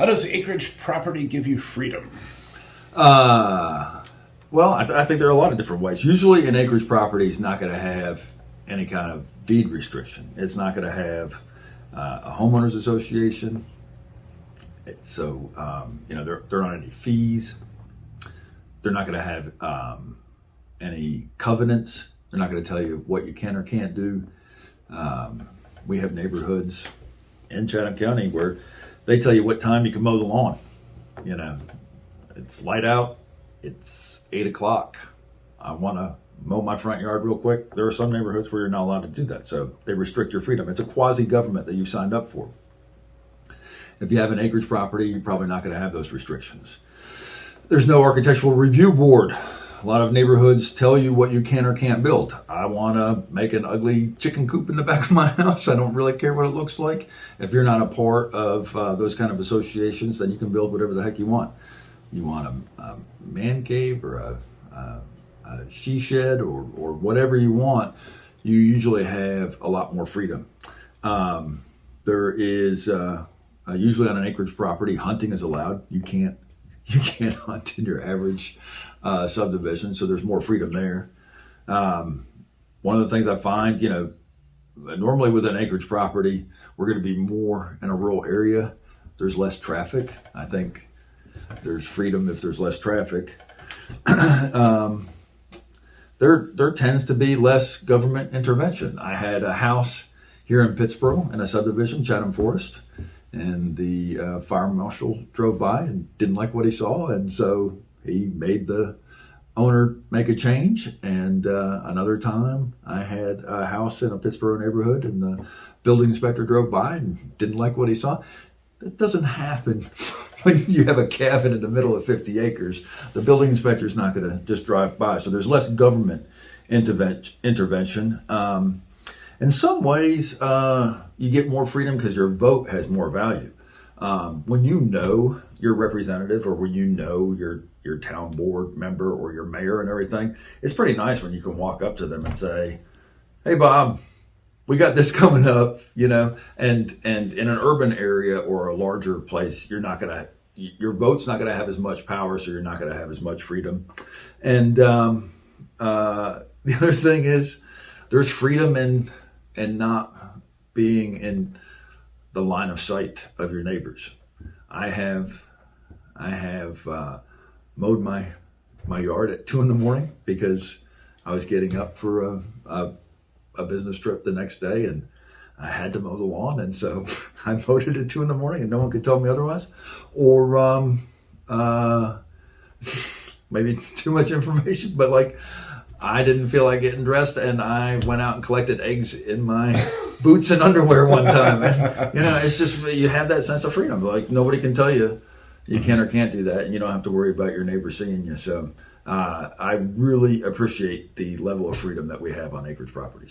How does acreage property give you freedom? Uh, well, I think there are a lot of different ways. Usually, an acreage property is not going to have any kind of deed restriction. It's not going to have a homeowners association. There aren't any fees. They're not going to have any covenants. They're not going to tell you what you can or can't do. We have neighborhoods in Chatham County where they tell you what time you can mow the lawn. You know, it's light out. It's 8 o'clock. I want to mow my front yard real quick. There are some neighborhoods where you're not allowed to do that. So they restrict your freedom. It's a quasi-government that you've signed up for. If you have an acreage property, you're probably not going to have those restrictions. There's no architectural review board. A lot of neighborhoods tell you what you can or can't build. I want to make an ugly chicken coop in the back of my house. I don't really care what it looks like. If you're not a part of those kind of associations, then you can build whatever the heck you want. You want a man cave or a she shed or whatever you want, you usually have a lot more freedom. There is usually on an acreage property, hunting is allowed. You can't hunt in your average subdivision, so there's more freedom there. One of the things I find, normally with an acreage property, we're going to be more in a rural area. There's less traffic. I think there's freedom if there's less traffic. There tends to be less government intervention. I had a house here in Pittsburgh in a subdivision, Chatham Forest, and the fire marshal drove by and didn't like what he saw, and so he made the owner make a change. And another time I had a house in a Pittsburgh neighborhood and the building inspector drove by and didn't like what he saw. That doesn't happen when you have a cabin in the middle of 50 acres. The building inspector is not going to just drive by. So there's less government intervention. In some ways, you get more freedom because your vote has more value. When you know your representative or when you know your town board member or your mayor and everything, it's pretty nice when you can walk up to them and say, "Hey, Bob, we got this coming up," and in an urban area or a larger place, your vote's not gonna have as much power, so you're not gonna have as much freedom. And the other thing is there's freedom in not being in the line of sight of your neighbors. I have mowed my yard at 2 a.m. because I was getting up for a business trip the next day, and I had to mow the lawn, and so I mowed it at 2 a.m. and no one could tell me otherwise. Or maybe too much information, but I didn't feel like getting dressed, and I went out and collected eggs in my boots and underwear one time. And, it's just, you have that sense of freedom. Nobody can tell you can or can't do that, and you don't have to worry about your neighbor seeing you. So I really appreciate the level of freedom that we have on acreage properties.